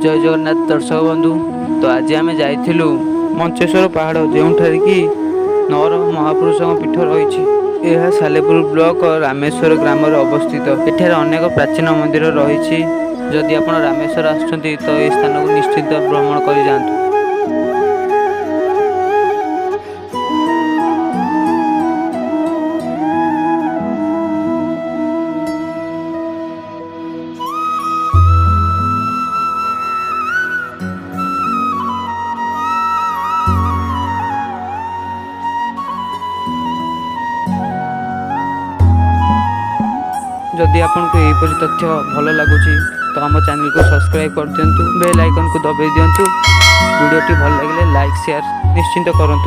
जय जगन्नाथ दर्शक बंधु। तो आज आम जाइलु मंचेश्वर पहाड़ जोठार कि नर महापुरुषों पीठ रही। यह सालेपुर ब्लॉक रामेश्वर ग्राम अवस्थित। एठार अनेक प्राचीन मंदिर रही। जदि आप रामेश्वर आसुँच तो ये स्थान को निश्चित भ्रमण कर जातु। जदि आपको यहीपरि तथ्य भल लगुच तो आम चैनल को सब्सक्राइब कर दिंतु, बेल आइकन को दबाई दिंतु। वीडियोटी भल लगे लाइक शेयर निश्चिंत करूँ।